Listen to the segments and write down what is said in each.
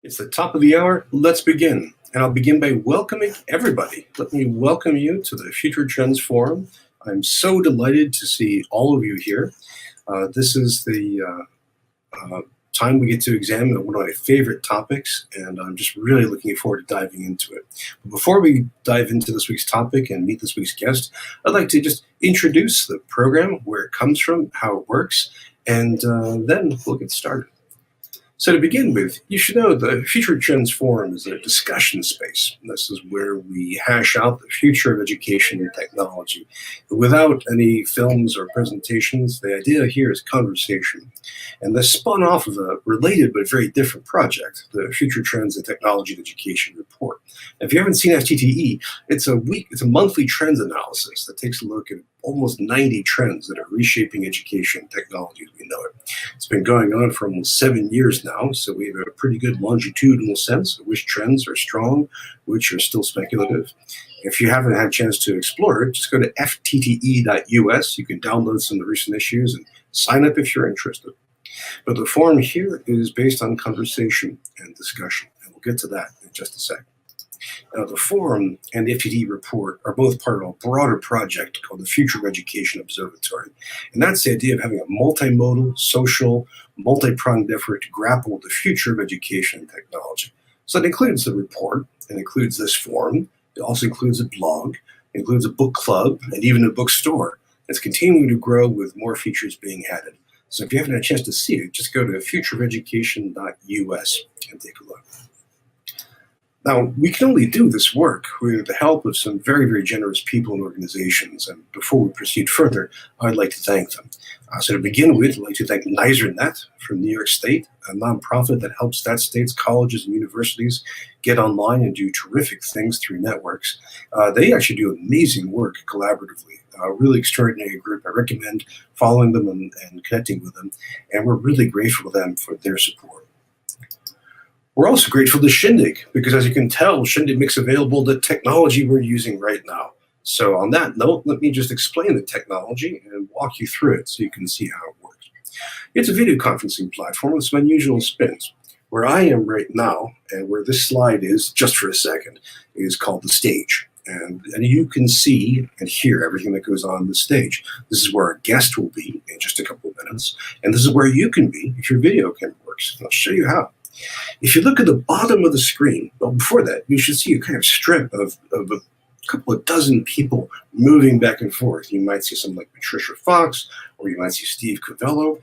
It's the top of the hour. Let's begin. And I'll begin by welcoming everybody. Let me welcome you to the Future Trends Forum. I'm so delighted to see all of you here. This is the time we get to examine one of my favorite topics, and I'm just really looking forward to diving into it. But before we dive into this week's topic and meet this week's guest, I'd like to just introduce the program, where it comes from, how it works, and then we'll get started. So to begin with, you should know the Future Trends Forum is a discussion space. This is where we hash out the future of education and technology. Without any films or presentations, the idea here is conversation. And this spun off of a related but very different project, the Future Trends in Technology and Education Report. Now, if you haven't seen FTTE, it's a monthly trends analysis that takes a look at almost 90 trends that are reshaping education and technology as we know it. It's been going on for almost 7 years now, so we have a pretty good longitudinal sense of which trends are strong, which are still speculative. If you haven't had a chance to explore it, just go to ftte.us. You can download some of the recent issues and sign up if you're interested. But the forum here is based on conversation and discussion, and we'll get to that in just a sec. Now, the forum and the FTTE report are both part of a broader project called the Future of Education Observatory. And that's the idea of having a multimodal, social, multi-pronged effort to grapple with the future of education and technology. So it includes the report, it includes this forum, it also includes a blog, it includes a book club, and even a bookstore. It's continuing to grow with more features being added. So if you haven't had a chance to see it, just go to futureofeducation.us and take a look. Now, we can only do this work with the help of some very, very generous people and organizations. And before we proceed further, I'd like to thank them. So to begin with, I'd like to thank NYSERNet from New York State, a nonprofit that helps that state's colleges and universities get online and do terrific things through networks. They actually do amazing work collaboratively. A really extraordinary group. I recommend following them and connecting with them. And we're really grateful to them for their support. We're also grateful to Shindig, because as you can tell, Shindig makes available the technology we're using right now. So on that note, let me just explain the technology and walk you through it so you can see how it works. It's a video conferencing platform with some unusual spins. Where I am right now, and where this slide is, just for a second, is called the stage. And you can see and hear everything that goes on the stage. This is where our guest will be in just a couple of minutes. And this is where you can be if your video camera works. And I'll show you how. If you look at the bottom of the screen, well, before that, you should see a kind of strip of a couple of dozen people moving back and forth. You might see someone like Patricia Fox, or you might see Steve Covello.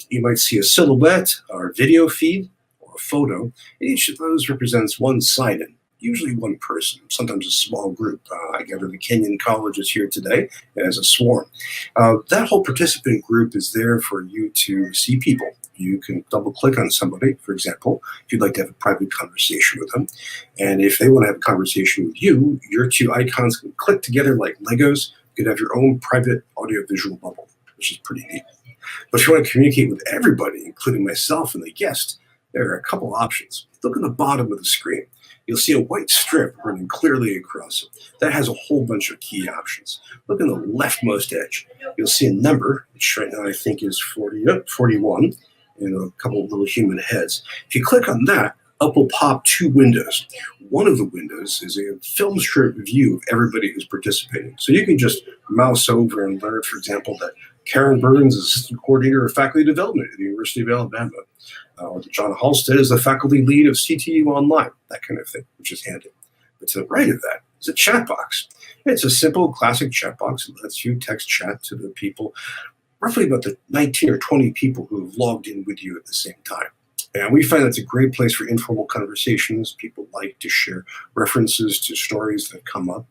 You might see a silhouette or a video feed or a photo. And each of those represents one sign-in, usually one person, sometimes a small group. I gather the Kenyon College is here today as a swarm. That whole participant group is there for you to see people. You can double click on somebody, for example, if you'd like to have a private conversation with them. And if they want to have a conversation with you, your two icons can click together like Legos. You can have your own private audiovisual bubble, which is pretty neat. But if you want to communicate with everybody, including myself and the guest, there are a couple options. Look at the bottom of the screen. You'll see a white strip running clearly across it. That has a whole bunch of key options. Look on the leftmost edge. You'll see a number, which right now I think is 41, and a couple of little human heads. If you click on that, up will pop two windows. One of the windows is a film strip view of everybody who's participating. So you can just mouse over and learn, for example, that Karen Burns is Assistant Coordinator of Faculty Development at the University of Alabama, or that John Halstead is the Faculty Lead of CTU Online, that kind of thing, which is handy. But to the right of that is a chat box. It's a simple, classic chat box that lets you text chat to the people, roughly about the 19 or 20 people who have logged in with you at the same time. And we find that's a great place for informal conversations. People like to share references to stories that come up.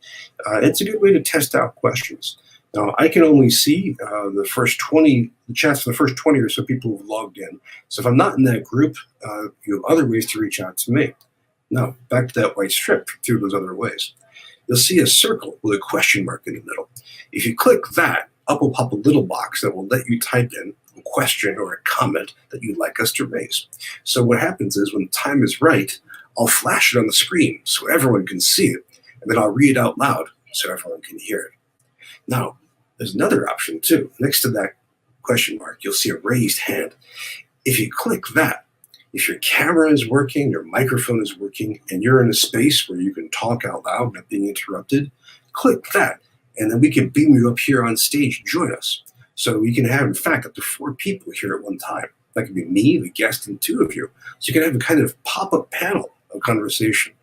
It's a good way to test out questions. Now, I can only see the chats for the first 20 or so people who've logged in. So if I'm not in that group, you have other ways to reach out to me. Now, back to that white strip through those other ways. You'll see a circle with a question mark in the middle. If you click that, up will pop a little box that will let you type in a question or a comment that you'd like us to raise. So what happens is when the time is right, I'll flash it on the screen so everyone can see it, and then I'll read it out loud so everyone can hear it. Now, there's another option too. Next to that question mark, you'll see a raised hand. If you click that, If your camera is working, your microphone is working, and you're in a space where you can talk out loud without being interrupted, click that, and then we can beam you up here on stage and join us. So we can have, in fact, up to 4 people here at one time. That could be me, the guest, and 2 of you. So you can have a kind of pop-up panel of conversation.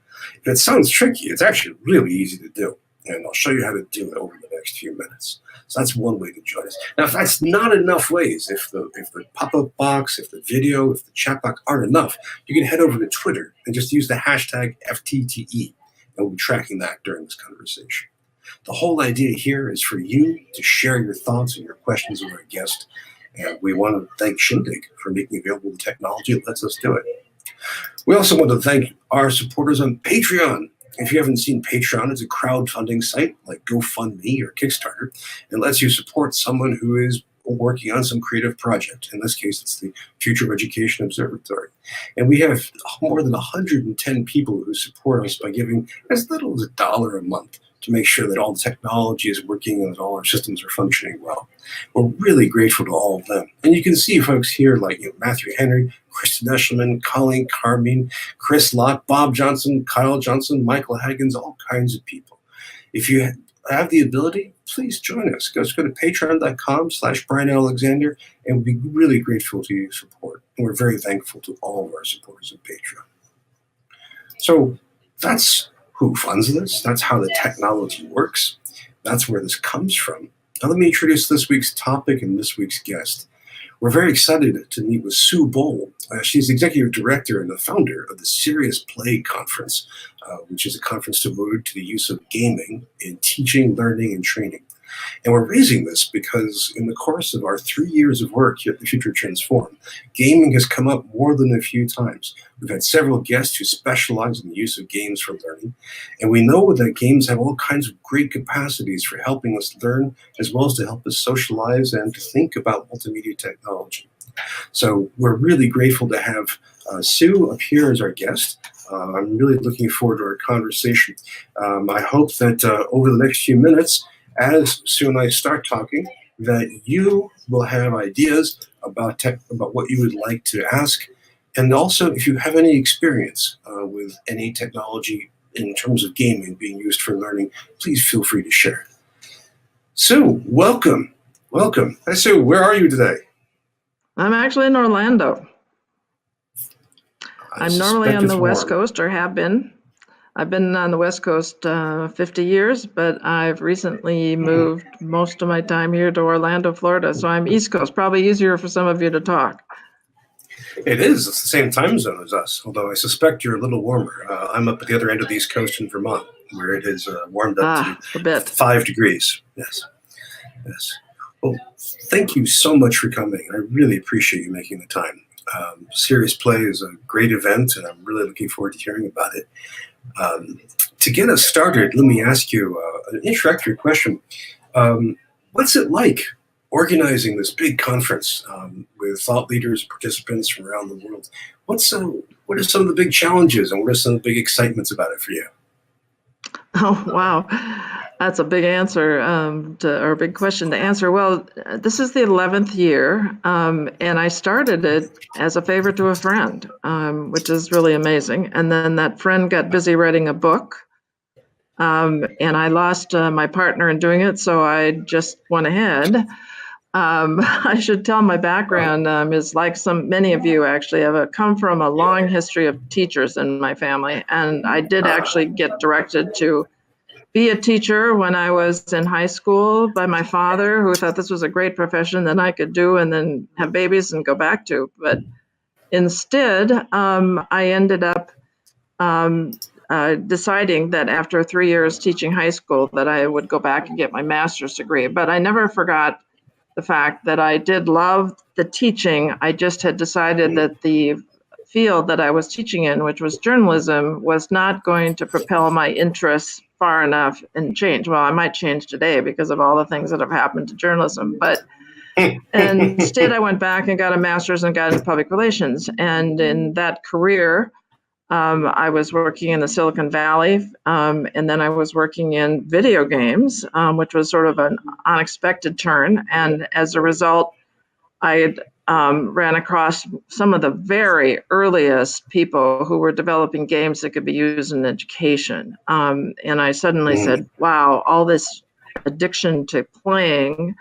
If it sounds tricky, it's actually really easy to do. And I'll show you how to do it over the next few minutes. So that's one way to join us. Now, if that's not enough ways, if the pop-up box, if the video, if the chat box aren't enough, you can head over to Twitter and just use the hashtag FTTE, and we'll be tracking that during this conversation. The whole idea here is for you to share your thoughts and your questions with our guest, and we want to thank Shindig for making available the technology that lets us do it. We also want to thank our supporters on Patreon. If you haven't seen Patreon, it's a crowdfunding site like GoFundMe or Kickstarter. It lets you support someone who is working on some creative project. In this case, it's the Future of Education Observatory. And we have more than 110 people who support us by giving as little as $1 a month to make sure that all the technology is working and that all our systems are functioning well. We're really grateful to all of them. And you can see folks here like Matthew Henry, Kristen Eshelman, Colleen Carmine, Chris Lott, Bob Johnson, Kyle Johnson, Michael Haggins, all kinds of people. If you have the ability, please join us. Just go to patreon.com/Brian Alexander, and we'll be really grateful to your support. And we're very thankful to all of our supporters of Patreon. So that's who funds this. That's how the technology works. That's where this comes from. Now let me introduce this week's topic and this week's guest. We're very excited to meet with Sue Bohle. She's the executive director and the founder of the Serious Play Conference, which is a conference devoted to the use of gaming in teaching, learning, and training. And we're raising this because in the course of our 3 years of work here at the Future Transform, gaming has come up more than a few times. We've had several guests who specialize in the use of games for learning, and we know that games have all kinds of great capacities for helping us learn, as well as to help us socialize and to think about multimedia technology. So we're really grateful to have Sue up here as our guest. I'm really looking forward to our conversation. I hope that over the next few minutes, as Sue and I start talking, that you will have ideas about what you would like to ask. And also, if you have any experience with any technology in terms of gaming being used for learning, please feel free to share. Sue, welcome. Welcome. Hi, Sue. Where are you today? I'm actually in Orlando. I'm normally on the West Coast, or have been. I've been on the West Coast 50 years, but I've recently moved most of my time here to Orlando, Florida. So I'm East Coast, probably easier for some of you to talk. It is. It's the same time zone as us, although I suspect you're a little warmer. I'm up at the other end of the East Coast in Vermont, where it has warmed up to 5 degrees. Yes. Yes. Well, thank you so much for coming. I really appreciate you making the time. Serious Play is a great event, and I'm really looking forward to hearing about it. To get us started, let me ask you an introductory question. What's it like organizing this big conference with thought leaders, participants from around the world? What are some of the big challenges, and what are some of the big excitements about it for you? Oh, wow. That's a big answer or a big question to answer. Well, this is the 11th year, and I started it as a favor to a friend, which is really amazing. And then that friend got busy writing a book, and I lost my partner in doing it, so I just went ahead. I should tell my background is like many of you actually have come from a long history of teachers in my family, and I did actually get directed to be a teacher when I was in high school by my father, who thought this was a great profession that I could do and then have babies and go back to. But instead, I ended up deciding that after 3 years teaching high school that I would go back and get my master's degree. But I never forgot the fact that I did love the teaching. I just had decided that the field that I was teaching in, which was journalism, was not going to propel my interests far enough and change. Well, I might change today because of all the things that have happened to journalism, but instead I went back and got a master's and got into public relations. And in that career, I was working in the Silicon Valley, and then I was working in video games, which was sort of an unexpected turn. And as a result, I had ran across some of the very earliest people who were developing games that could be used in education. And I suddenly said, wow, all this addiction to playing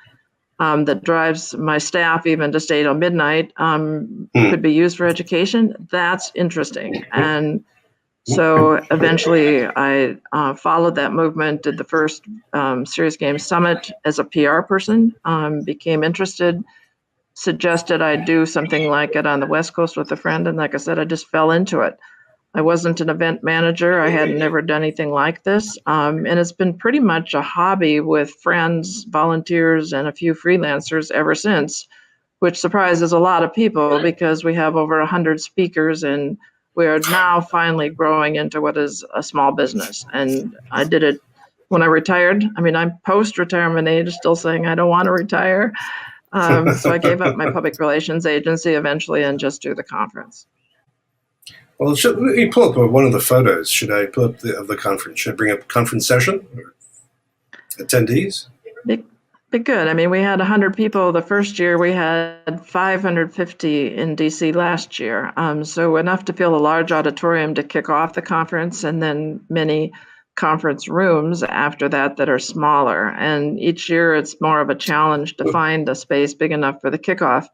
that drives my staff even to stay till midnight could be used for education. That's interesting. And so eventually I followed that movement, did the first Serious Games Summit as a PR person, became interested, suggested I do something like it on the West Coast with a friend. And like I said, I just fell into it. I wasn't an event manager. I had never done anything like this. And it's been pretty much a hobby with friends, volunteers, and a few freelancers ever since, which surprises a lot of people because we have over 100 speakers and we are now finally growing into what is a small business. And I did it when I retired. I mean, I'm post-retirement age, still saying I don't want to retire. So I gave up my public relations agency eventually and just do the conference. Well, let me pull up one of the photos. Should I pull up the conference? Should I bring up conference session or attendees? Be good. I mean, we had 100 people the first year. We had 550 in DC last year. So enough to fill a large auditorium to kick off the conference, and then many conference rooms after that are smaller. And each year it's more of a challenge to find a space big enough for the kickoff.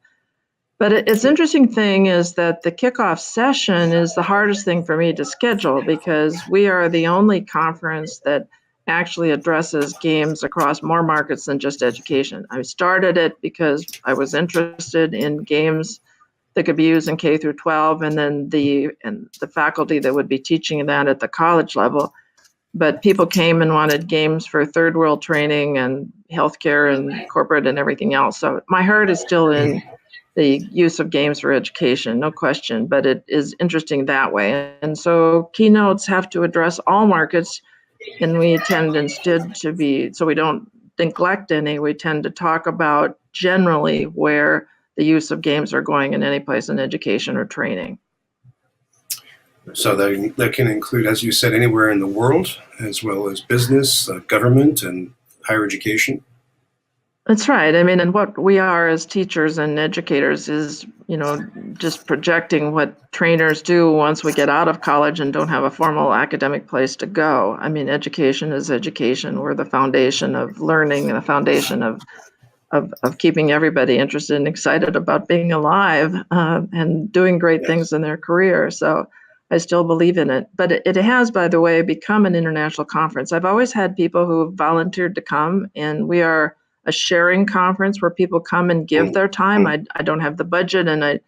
But it's interesting thing is that the kickoff session is the hardest thing for me to schedule because we are the only conference that actually addresses games across more markets than just education. I started it because I was interested in games that could be used in K through 12, and then the faculty that would be teaching that at the college level. But people came and wanted games for third world training and healthcare and corporate and everything else. So my heart is still in the use of games for education, no question, but it is interesting that way. And so keynotes have to address all markets, and we tend instead to be, so we don't neglect any, we tend to talk about generally where the use of games are going in any place in education or training. So that can include, as you said, anywhere in the world, as well as business, government, and higher education. That's right. I mean, and what we are as teachers and educators is, just projecting what trainers do once we get out of college and don't have a formal academic place to go. I mean, education is education. We're the foundation of learning and the foundation of keeping everybody interested and excited about being alive and doing great things in their career. So I still believe in it. But it has, by the way, become an international conference. I've always had people who volunteered to come, and we are a sharing conference where people come and give their time. I don't have the budget, and I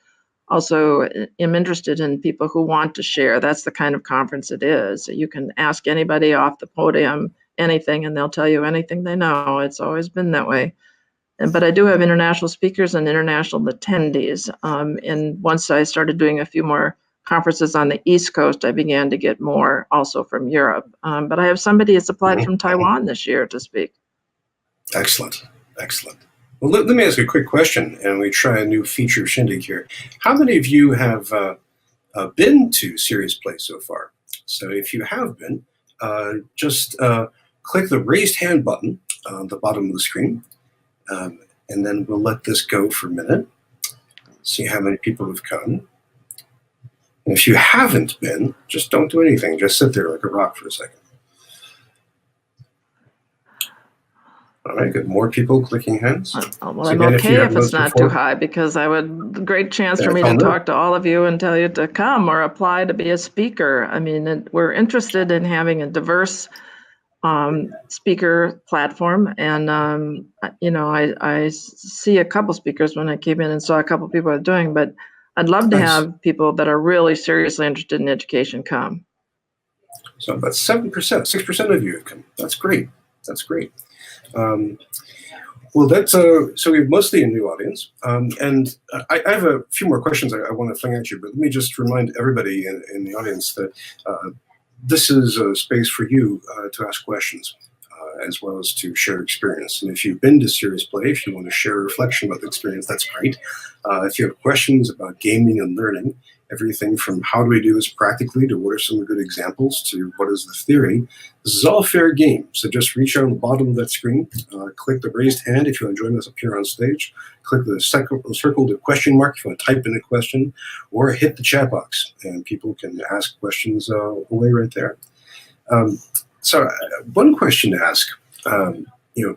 also am interested in people who want to share. That's the kind of conference it is. You can ask anybody off the podium anything, and they'll tell you anything they know. It's always been that way. But I do have international speakers and international attendees. And once I started doing a few more conferences on the East Coast, I began to get more also from Europe. But I have somebody that's applied from Taiwan this year to speak. Excellent. Well, let me ask a quick question, and we try a new feature shindig here. How many of you have been to Serious Play so far? So if you have been, just click the raised hand button on the bottom of the screen, and then we'll let this go for a minute. See how many people have come. And if you haven't been, just don't do anything. Just sit there like a rock for a second. All right, good. More people clicking hands. Well, so again, I'm okay if it's not too high, because I would, great chance for me to talk to all of you and tell you to come or apply to be a speaker. I mean, we're interested in having a diverse speaker platform. And, I see a couple speakers when I came in and saw a couple people are doing, but I'd love to have people that are really seriously interested in education come. So about 7%, 6% of you have come. That's great. Well, that's so we have mostly a new audience, and I have a few more questions I want to fling at you, but let me just remind everybody in the audience that this is a space for you to ask questions. as well as to share experience. And if you've been to Serious Play, if you want to share a reflection about the experience, that's great. If you have questions about gaming and learning, everything from how do we do this practically to what are some good examples to what is the theory, this is all fair game. So just reach out on the bottom of that screen, click the raised hand if you want to join us up here on stage, click the circle to question mark if you want to type in a question, or hit the chat box and people can ask questions away right there. So one question to ask,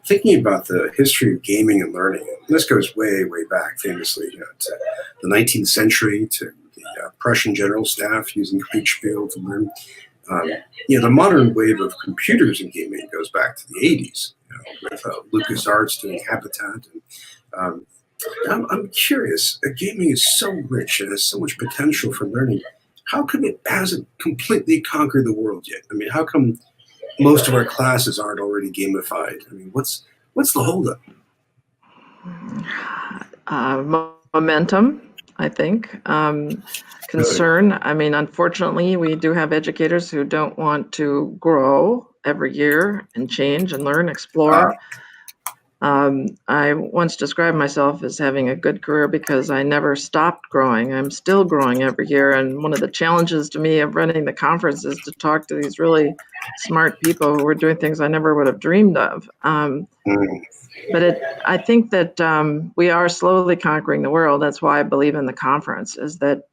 thinking about the history of gaming and learning, this goes way, way back famously, to the 19th century, to the Prussian general staff using Kriegspiel to learn. The modern wave of computers in gaming goes back to the 80s, with LucasArts doing Habitat. And, I'm curious, gaming is so rich and has so much potential for learning. How come it hasn't completely conquered the world yet? I mean, how come most of our classes aren't already gamified? I mean, what's the holdup? Momentum, I think. Concern. I mean, unfortunately, we do have educators who don't want to grow every year and change and learn, explore. I once described myself as having a good career because I never stopped growing. I'm still growing every year. And one of the challenges to me of running the conference is to talk to these really smart people who are doing things I never would have dreamed of. But I think that we are slowly conquering the world. That's why I believe in the conference, is that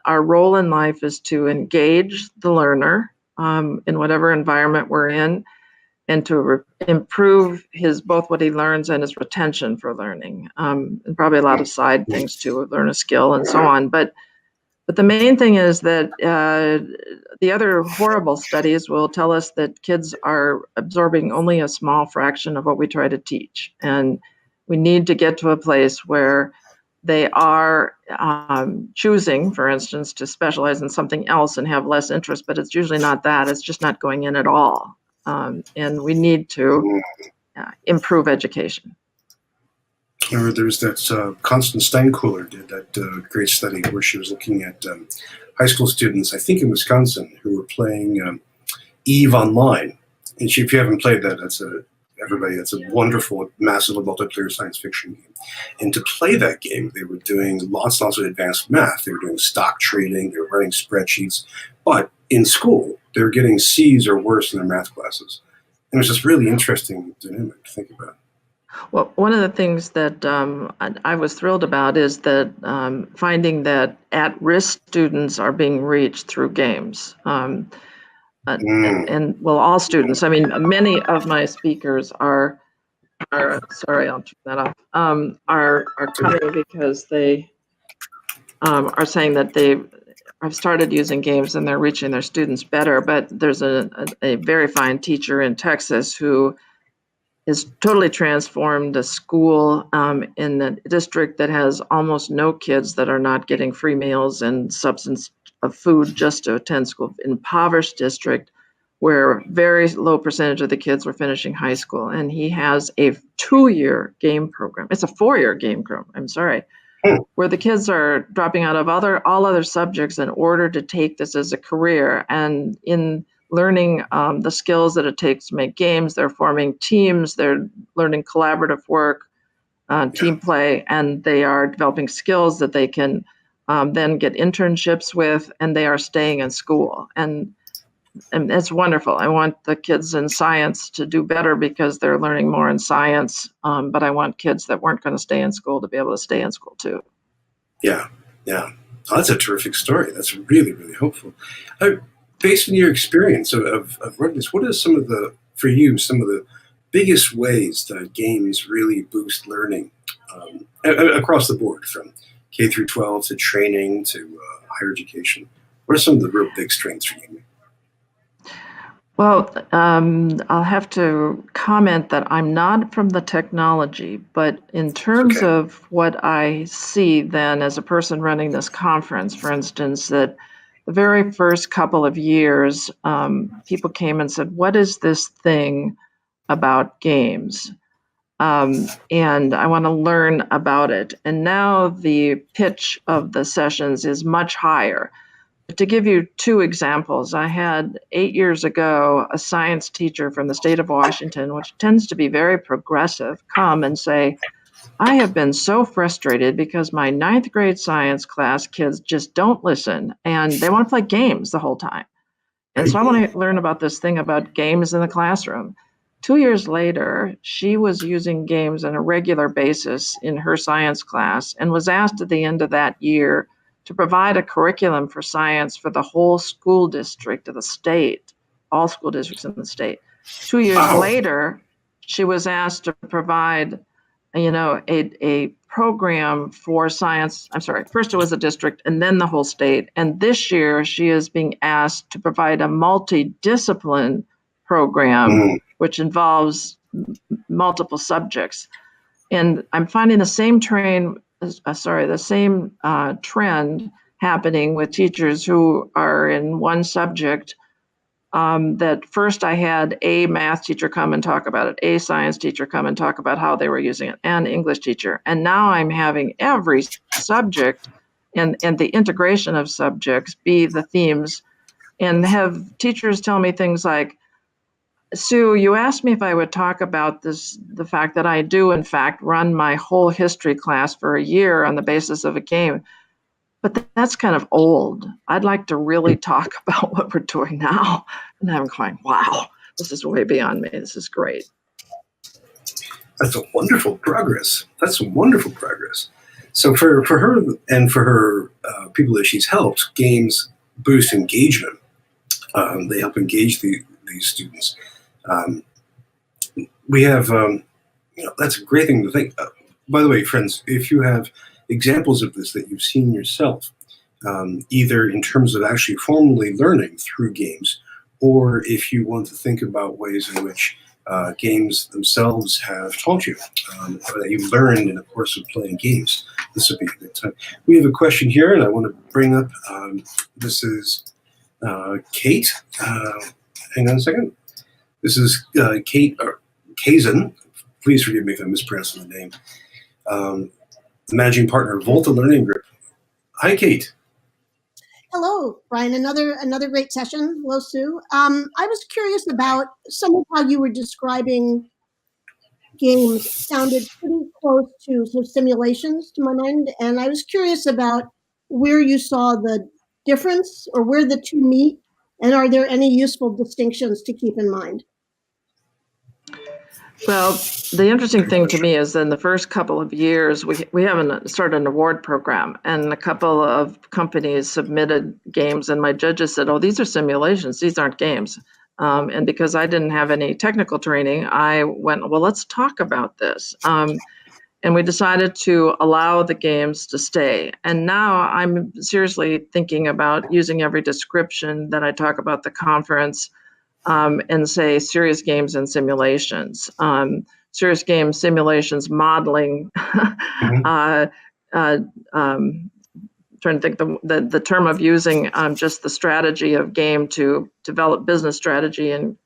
our role in life is to engage the learner in whatever environment we're in, and to improve both what he learns and his retention for learning, and probably a lot of side things too, learn a skill and so on. But the main thing is that the other horrible studies will tell us that kids are absorbing only a small fraction of what we try to teach. And we need to get to a place where they are choosing, for instance, to specialize in something else and have less interest, but it's usually not that. It's just not going in at all. And we need to improve education. There's that Constance Steinkuhler did that great study where she was looking at high school students, I think in Wisconsin, who were playing Eve Online. And if you haven't played that, that's a wonderful, massive multiplayer science fiction game. And to play that game, they were doing lots of advanced math. They were doing stock trading. They were running spreadsheets. But in school, they were getting C's or worse in their math classes. And it was just really interesting dynamic to think about. Well, one of the things that I was thrilled about is that finding that at-risk students are being reached through games. And all students. I mean, many of my speakers are sorry, I'll turn that off. Are coming because they are saying that they have started using games and they're reaching their students better. But there's a very fine teacher in Texas who has totally transformed a school in a district that has almost no kids that are not getting free meals and substance of food just to attend school. Impoverished district where very low percentage of the kids were finishing high school. And he has a 2-year game program. It's a 4-year game program, I'm sorry, where the kids are dropping out of all other subjects in order to take this as a career. And in learning the skills that it takes to make games, they're forming teams, they're learning collaborative work, team play, and they are developing skills that they can then get internships with, and they are staying in school. And it's wonderful. I want the kids in science to do better because they're learning more in science, but I want kids that weren't going to stay in school to be able to stay in school too. Yeah. Oh, that's a terrific story. That's really, really hopeful. Based on your experience of running this, what are some of the biggest ways that games really boost learning across the board, from K through 12 to training to higher education? What are some of the real big strengths for gaming? Well, I'll have to comment that I'm not from the technology, but in terms of what I see then as a person running this conference, for instance, that the very first couple of years, people came and said, what is this thing about games? And I want to learn about it. And now the pitch of the sessions is much higher. to give you two examples, I had 8 years ago a science teacher from the state of Washington, which tends to be very progressive, come and say, I have been so frustrated because my ninth grade science class kids just don't listen and they want to play games the whole time. And so I want to learn about this thing about games in the classroom. 2 years later, she was using games on a regular basis in her science class and was asked at the end of that year to provide a curriculum for science for the whole school district of the state, all school districts in the state. 2 years later, she was asked to provide, a program for science. I'm sorry, first it was a district and then the whole state. And this year she is being asked to provide a multidiscipline program, which involves multiple subjects. And I'm finding the same trend happening with teachers who are in one subject. That first I had a math teacher come and talk about it, a science teacher come and talk about how they were using it, and English teacher. And now I'm having every subject and the integration of subjects be the themes, and have teachers tell me things like, Sue, you asked me if I would talk about the fact that I do, in fact, run my whole history class for a year on the basis of a game. But that's kind of old. I'd like to really talk about what we're doing now. And I'm going, wow, this is way beyond me. This is great. That's a wonderful progress. That's some wonderful progress. So for her and for her people that she's helped, games boost engagement. They help engage these students. We have, that's a great thing to think. By the way, friends, if you have examples of this that you've seen yourself, either in terms of actually formally learning through games, or if you want to think about ways in which games themselves have taught you, or that you've learned in the course of playing games, this would be a good time. We have a question here, and I want to bring up, this is Kate. Hang on a second. This is Kate Kazan. Please forgive me if I'm mispronouncing the name. The managing partner of Bohle Learning Group. Hi, Kate. Hello, Brian. Another great session. Hello, Sue. I was curious about some of how you were describing games. Sounded pretty close to sort of simulations to my mind, and I was curious about where you saw the difference or where the two meet, and are there any useful distinctions to keep in mind? Well, the interesting thing to me is in the first couple of years, we haven't started an award program, and a couple of companies submitted games, and my judges said, oh, these are simulations, these aren't games. And because I didn't have any technical training, I went, well, let's talk about this. And we decided to allow the games to stay. And now I'm seriously thinking about using every description that I talk about the conference and say serious games and simulations. Serious games, simulations, modeling. Trying to think the term of using just the strategy of game to develop business strategy and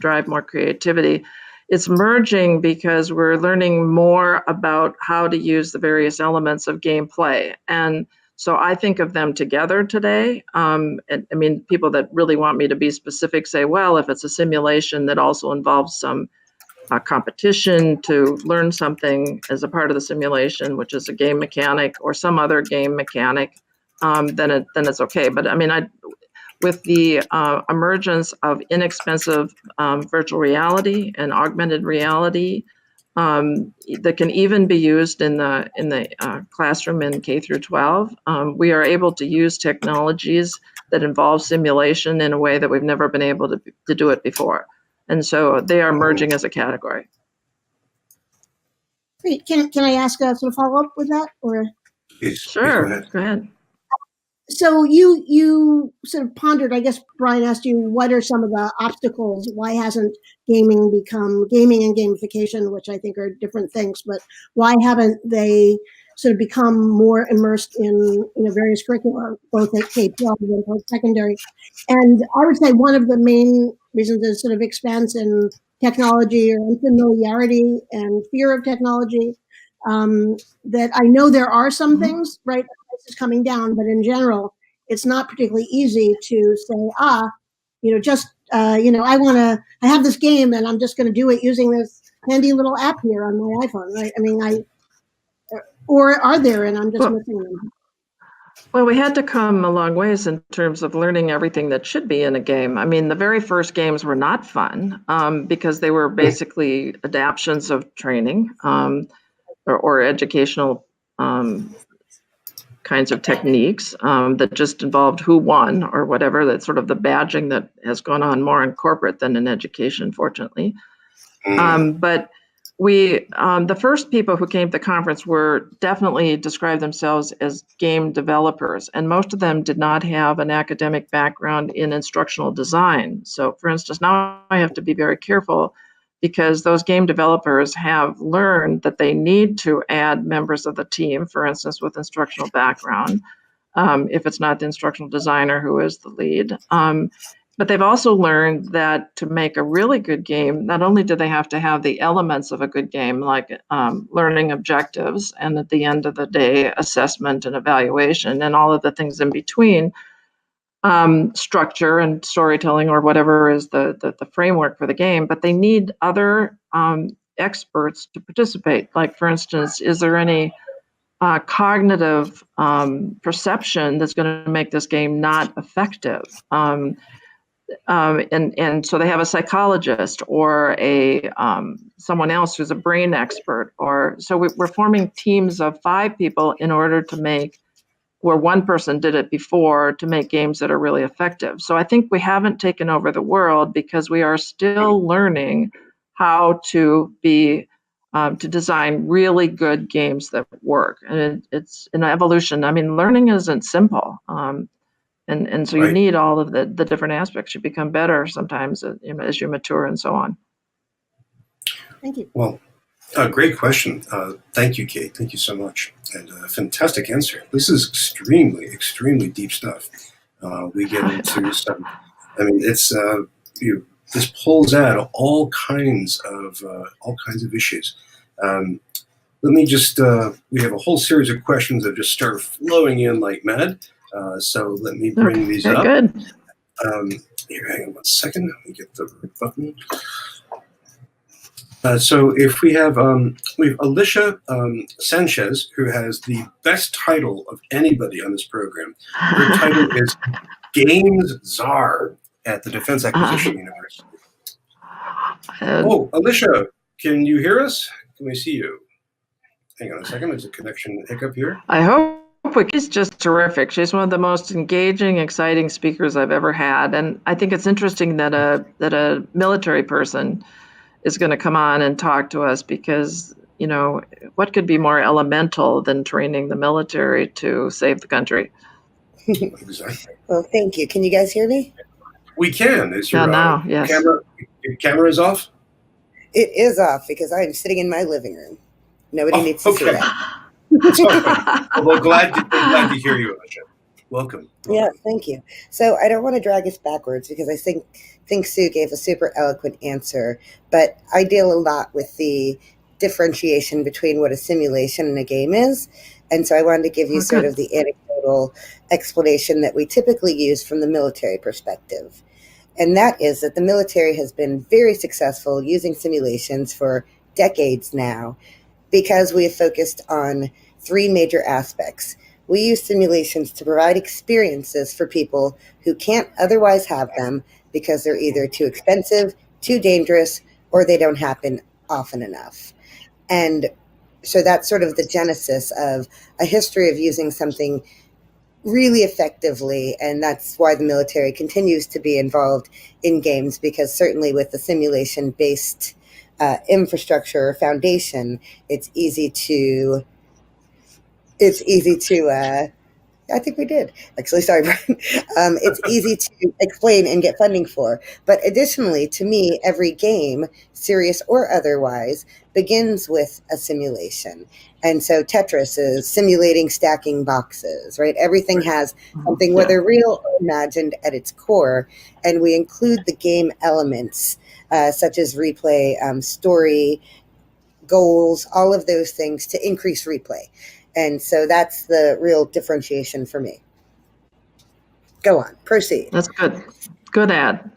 drive more creativity. It's merging because we're learning more about how to use the various elements of gameplay. And so I think of them together today. I mean, people that really want me to be specific say, well, if it's a simulation that also involves some competition to learn something as a part of the simulation, which is a game mechanic or some other game mechanic, then it's okay. But I mean, with the emergence of inexpensive virtual reality and augmented reality that can even be used in the classroom in K through 12, we are able to use technologies that involve simulation in a way that we've never been able to do it before. And so they are merging as a category. Great. Can I ask a sort of follow up with that, or? Sure. Go ahead. So you sort of pondered, I guess Brian asked you, what are some of the obstacles? Why hasn't gaming become gaming and gamification, which I think are different things, but why haven't they sort of become more immersed in various curricula, both at K-12 and post-secondary? And I would say one of the main reasons is sort of expense in technology or unfamiliarity and fear of technology. That I know there are some things, right? Is coming down, but in general, it's not particularly easy to say, I have this game and I'm just going to do it using this handy little app here on my iPhone, right? I mean, or are there, and I'm just Well, missing them. Well, we had to come a long ways in terms of learning everything that should be in a game. I mean, the very first games were not fun because they were basically adaptations of training or educational kinds of techniques that just involved who won or whatever. That's sort of the badging that has gone on more in corporate than in education, fortunately. But the first people who came to the conference were definitely described themselves as game developers, and most of them did not have an academic background in instructional design. So, for instance, now I have to be very careful because those game developers have learned that they need to add members of the team, for instance, with instructional background, if it's not the instructional designer who is the lead. But they've also learned that to make a really good game, not only do they have to have the elements of a good game, like learning objectives, and at the end of the day, assessment and evaluation, and all of the things in between, structure and storytelling, or whatever is the framework for the game, but they need other experts to participate. Like, for instance, is there any cognitive perception that's going to make this game not effective? And so they have a psychologist or a someone else who's a brain expert, or so we're forming teams of 5 people in order to make, where one person did it before, to make games that are really effective. So I think we haven't taken over the world because we are still learning how to be to design really good games that work, and it's an evolution. I mean, learning isn't simple. And so you Right. need all of the different aspects. You become better sometimes as you mature and so on. Thank you. Well, great question. Thank you, Kate. Thank you so much. And fantastic answer. This is extremely, extremely deep stuff. We get into some, I mean, it's, this pulls out all kinds of issues. Let me just, we have a whole series of questions that just start flowing in like mad. So let me bring these up. Good. Here, hang on one second. Let me get the right button. So if we have Alicia Sanchez, who has the best title of anybody on this program. Her title is Games Czar at the Defense Acquisition University. Alicia, can you hear us? Can we see you? Hang on a second. There's a connection hiccup here. I hope. She's just terrific. She's one of the most engaging, exciting speakers I've ever had, and I think it's interesting that a military person is going to come on and talk to us, because what could be more elemental than training the military to save the country? Exactly. Well, thank you. Can you guys hear me? We can. Is your now, yes. camera is off? It is off because I'm sitting in my living room. Nobody needs to see that. Well, glad to hear you, Alicia. Welcome. Yeah, thank you. So I don't want to drag us backwards because I think Sue gave a super eloquent answer, but I deal a lot with the differentiation between what a simulation and a game is. And so I wanted to give you sort of the anecdotal explanation that we typically use from the military perspective. And that is that the military has been very successful using simulations for decades now, because we have focused on 3 major aspects. We use simulations to provide experiences for people who can't otherwise have them because they're either too expensive, too dangerous, or they don't happen often enough. And so that's sort of the genesis of a history of using something really effectively, and that's why the military continues to be involved in games, because certainly with the simulation-based infrastructure or foundation, it's easy to I think we did. Actually, sorry, Brian. It's easy to explain and get funding for. But additionally, to me, every game, serious or otherwise, begins with a simulation. And so Tetris is simulating stacking boxes, right? Everything has something, whether real or imagined, at its core. And we include the game elements, such as replay, story, goals, all of those things to increase replay. And so that's the real differentiation for me. Go on, proceed. That's good. Good ad.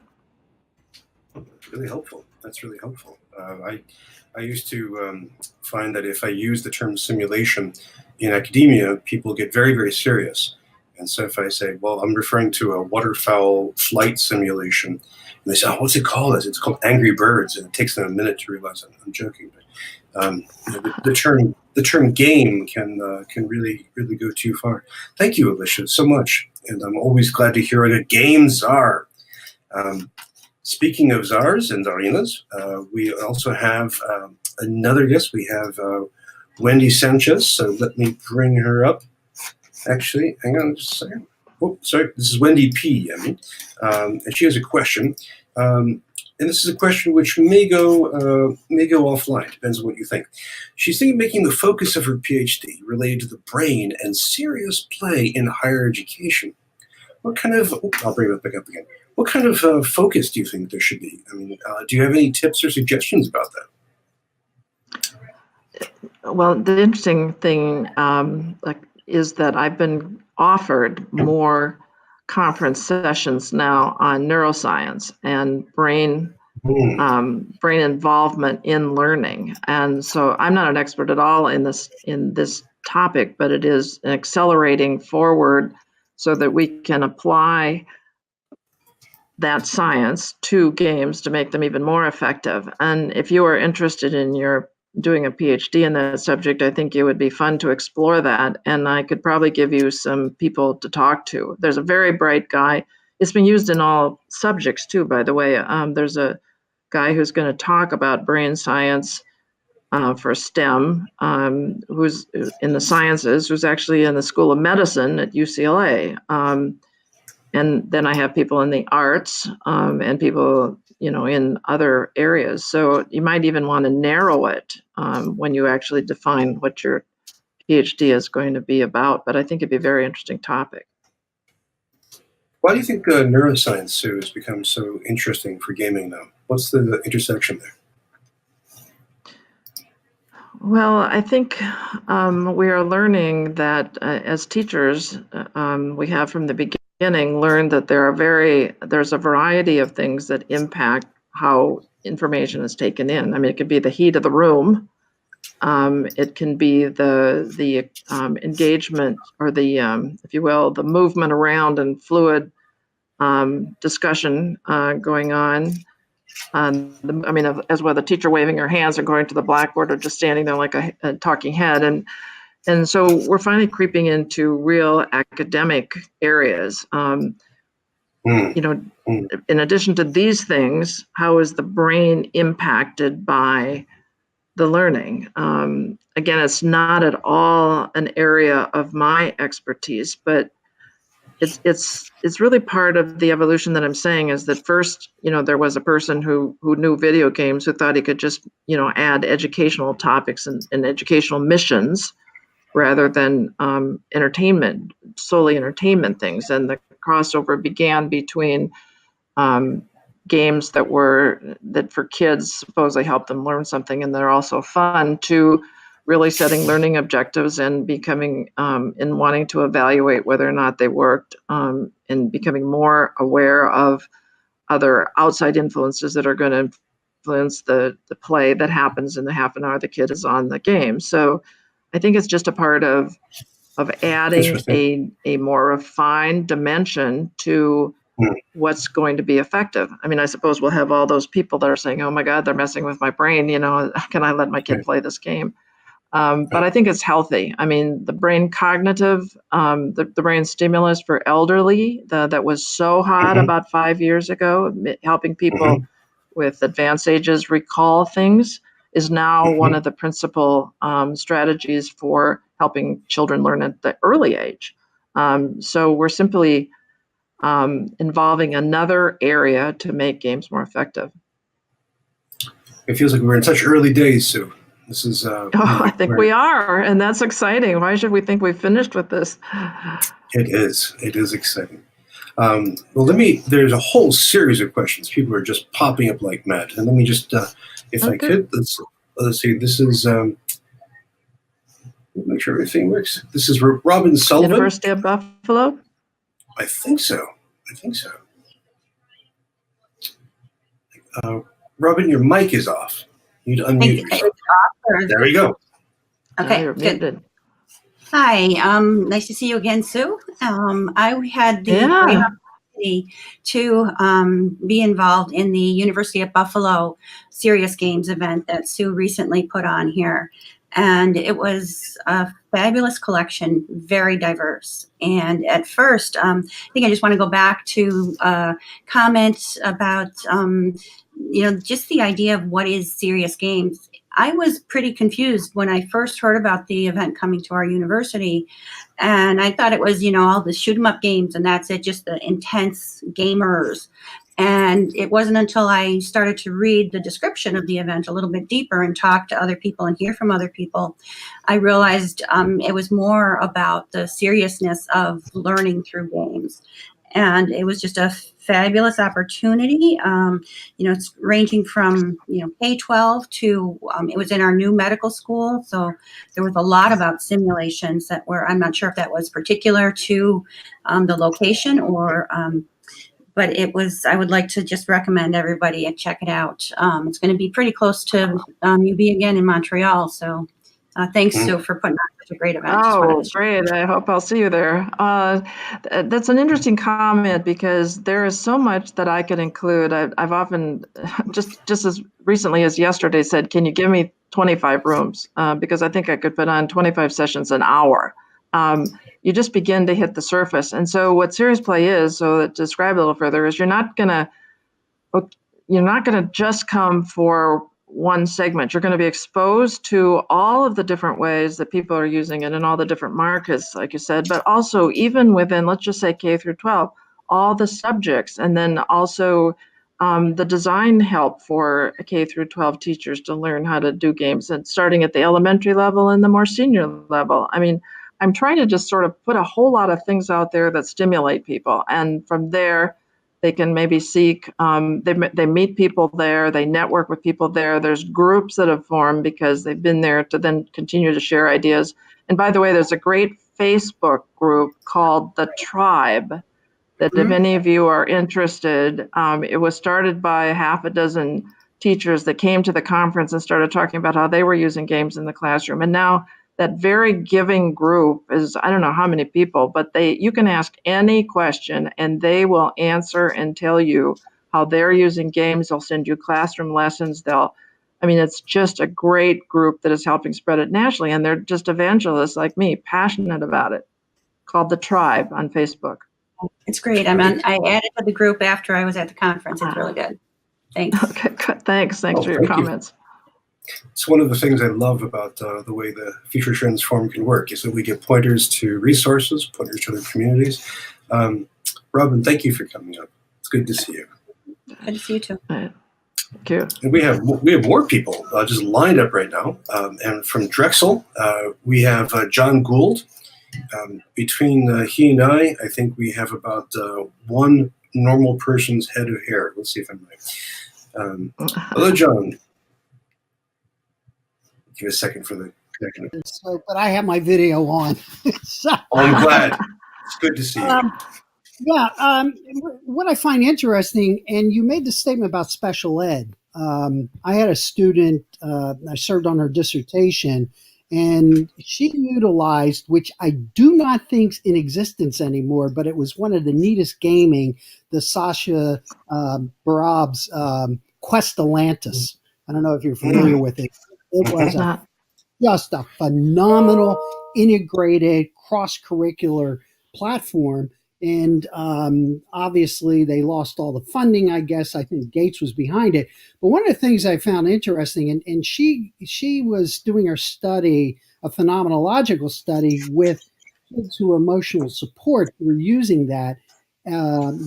Really helpful. That's really helpful. I used to find that if I use the term simulation in academia, people get very, very serious. And so if I say, well, I'm referring to a waterfowl flight simulation, and they say, oh, what's it called? It's called Angry Birds, and it takes them a minute to realize I'm joking. But the term game can really go too far. Thank you, Alicia, so much, and I'm always glad to hear what a game czar. Speaking of czars and czarinas, we also have another guest. We have Wendy Sanchez. So let me bring her up. Actually, hang on just a second. Oh, sorry. This is Wendy P. And she has a question. And this is a question which may go offline. Depends on what you think. She's thinking of making the focus of her PhD related to the brain and serious play in higher education. What kind of? I'll bring it back up again. What kind of focus do you think there should be? I mean, do you have any tips or suggestions about that? Well, the interesting thing is that I've been offered more conference sessions now on neuroscience and brain involvement in learning. And so I'm not an expert at all in this topic, but it is accelerating forward so that we can apply that science to games to make them even more effective. And if you are interested in doing a PhD in that subject, I think it would be fun to explore that. And I could probably give you some people to talk to. There's a very bright guy. It's been used in all subjects too, by the way. There's a guy who's going to talk about brain science for STEM, who's in the sciences, who's actually in the School of Medicine at UCLA. And then I have people in the arts and people, in other areas. So you might even want to narrow it when you actually define what your PhD is going to be about. But I think it'd be a very interesting topic. Why do you think neuroscience, Sue, has become so interesting for gaming now? What's the intersection there? Well, I think we are learning that as teachers, we have from the beginning learned that there's a variety of things that impact how information is taken in. I mean, it could be the heat of the room. It can be the engagement or if you will, the movement around and fluid discussion going on. As well, the teacher waving her hands or going to the blackboard or just standing there like a talking head. And so we're finally creeping into real academic areas. In addition to these things, how is the brain impacted by the learning? Again, it's not at all an area of my expertise, but it's really part of the evolution that I'm saying is that first, there was a person who knew video games who thought he could just, add educational topics and educational missions rather than solely entertainment things. And the crossover began between games that for kids supposedly help them learn something and they're also fun to really setting learning objectives and becoming and wanting to evaluate whether or not they worked and becoming more aware of other outside influences that are going to influence the play that happens in the half an hour the kid is on the game. So I think it's just a part of adding a more refined dimension to what's going to be effective. I mean, I suppose we'll have all those people that are saying, oh my God, they're messing with my brain. Can I let my kid play this game? But I think it's healthy. I mean, the brain cognitive, the brain stimulus for elderly, that was so hot about 5 years ago, helping people with advanced ages recall things, is now one of the principal strategies for helping children learn at the early age. So we're simply involving another area to make games more effective. It feels like we're in such early days, Sue. This is. I think we are, and that's exciting. Why should we think we've finished with this? It is. It is exciting. Well, there's a whole series of questions. People are just popping up like mad. And let me just, if I could, let's see. This is, make sure everything works. This is Robin Sullivan. University of Buffalo? I think so. I think so. Robin, your mic is off. You need to unmute yourself. There we go. Now Okay, you're good. muted. Hi, nice to see you again, Sue. I had the Yeah. great opportunity to be involved in the University of Buffalo Serious Games event that Sue recently put on here. And it was a fabulous collection, very diverse. And at first, I think I just want to go back to comments about, just the idea of what is serious games. I was pretty confused when I first heard about the event coming to our university. And I thought it was, all the shoot 'em up games and that's it, just the intense gamers. And it wasn't until I started to read the description of the event a little bit deeper and talk to other people and hear from other people, I realized it was more about the seriousness of learning through games. And it was just a fabulous opportunity. It's ranging from, K-12 to, it was in our new medical school. So there was a lot about simulations that were, I'm not sure if that was particular to the location or, but it was, I would like to just recommend everybody check it out. It's going to be pretty close to UB again in Montreal. So thanks, Sue, for putting on such a great event. Oh, great. I hope I'll see you there. That's an interesting comment because there is so much that I could include. I've often, just as recently as yesterday, said, can you give me 25 rooms? Because I think I could put on 25 sessions an hour. You just begin to hit the surface. And so what Serious Play is, so to describe it a little further, is you're not going to just come for one segment. You're going to be exposed to all of the different ways that people are using it in all the different markets, like you said, but also even within, let's just say K through 12, all the subjects, and then also the design help for K through 12 teachers to learn how to do games, and starting at the elementary level and the more senior level. I mean, I'm trying to just sort of put a whole lot of things out there that stimulate people. And from there, they can maybe seek, they meet people there, they network with people there. There's groups that have formed because they've been there to then continue to share ideas. And by the way, there's a great Facebook group called The Tribe that if any of you are interested, it was started by half a dozen teachers that came to the conference and started talking about how they were using games in the classroom. And now that very giving group is, I don't know how many people, but you can ask any question and they will answer and tell you how they're using games. They'll send you classroom lessons. It's just a great group that is helping spread it nationally. And they're just evangelists like me, passionate about it, called The Tribe on Facebook. It's great. I added to the group after I was at the conference. It's really good. Thanks. Okay, good. Thanks for your comments. It's one of the things I love about the way the Future Trends Forum can work is that we get pointers to resources, pointers to other communities. Robin, thank you for coming up. It's good to see you. Good to see you too. Thank you. And we have more people just lined up right now. And from Drexel, we have John Gould. Between he and I think we have about one normal person's head of hair. Let's see if I'm right. Hello, John. Give a second for the connection. So, but I have my video on. So, I'm glad. It's good to see you. What I find interesting, and you made the statement about special ed. I had a student, I served on her dissertation, and she utilized, which I do not think's in existence anymore, but it was one of the neatest gaming, the Sasha Barab's Quest Atlantis. I don't know if you're familiar with it. It was just a phenomenal, integrated, cross-curricular platform. And obviously, they lost all the funding, I guess. I think Gates was behind it. But one of the things I found interesting, and she was doing her study, a phenomenological study with kids who were emotional support who were using that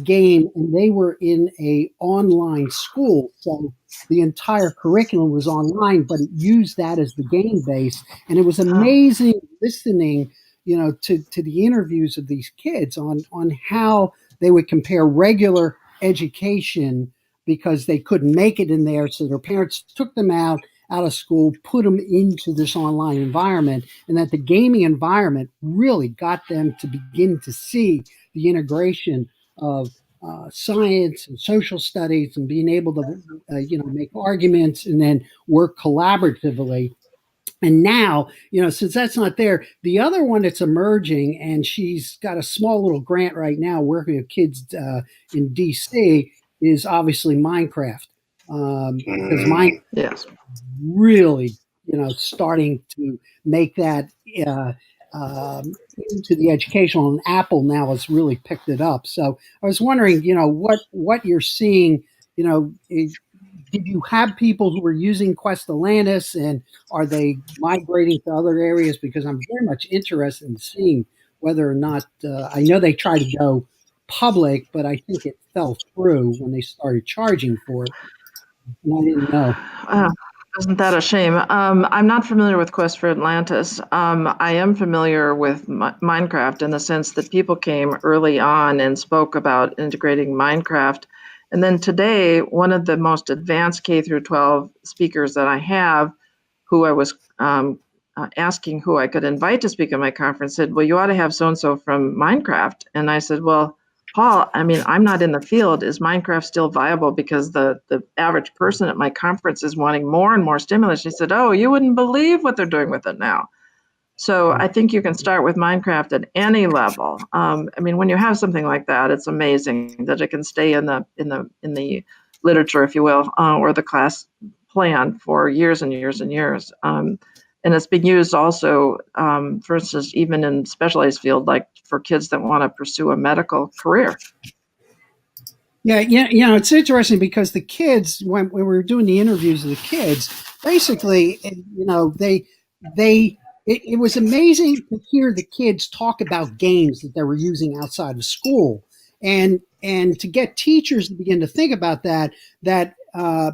game, and they were in a online school. So the entire curriculum was online, but it used that as the game base. And it was amazing listening, to the interviews of these kids on how they would compare regular education because they couldn't make it in there. So their parents took them out of school, put them into this online environment, and that the gaming environment really got them to begin to see the integration of science and social studies and being able to, make arguments and then work collaboratively. And now, since that's not there, the other one that's emerging, and she's got a small little grant right now working with kids in DC, is obviously Minecraft. Because Yes. really, starting to make that into the educational, and Apple now has really picked it up. So I was wondering, what you're seeing, did you have people who were using Quest Atlantis, and are they migrating to other areas? Because I'm very much interested in seeing whether or not, I know they tried to go public, but I think it fell through when they started charging for it. And I didn't know. Uh, isn't that a shame? I'm not familiar with Quest for Atlantis. I am familiar with Minecraft in the sense that people came early on and spoke about integrating Minecraft. And then today, one of the most advanced K through 12 speakers that I have, who I was asking who I could invite to speak at my conference, said, well, you ought to have so-and-so from Minecraft. And I said, well, Paul, I mean, I'm not in the field. Is Minecraft still viable? Because the average person at my conference is wanting more and more stimulus. She said, oh, you wouldn't believe what they're doing with it now. So I think you can start with Minecraft at any level. I mean, when you have something like that, it's amazing that it can stay in the literature, if you will, or the class plan for years and years and years. And it's being used also, for instance, even in specialized field, like for kids that want to pursue a medical career. Yeah, it's interesting because the kids, when we were doing the interviews of the kids, basically, it was amazing to hear the kids talk about games that they were using outside of school, and to get teachers to begin to think about that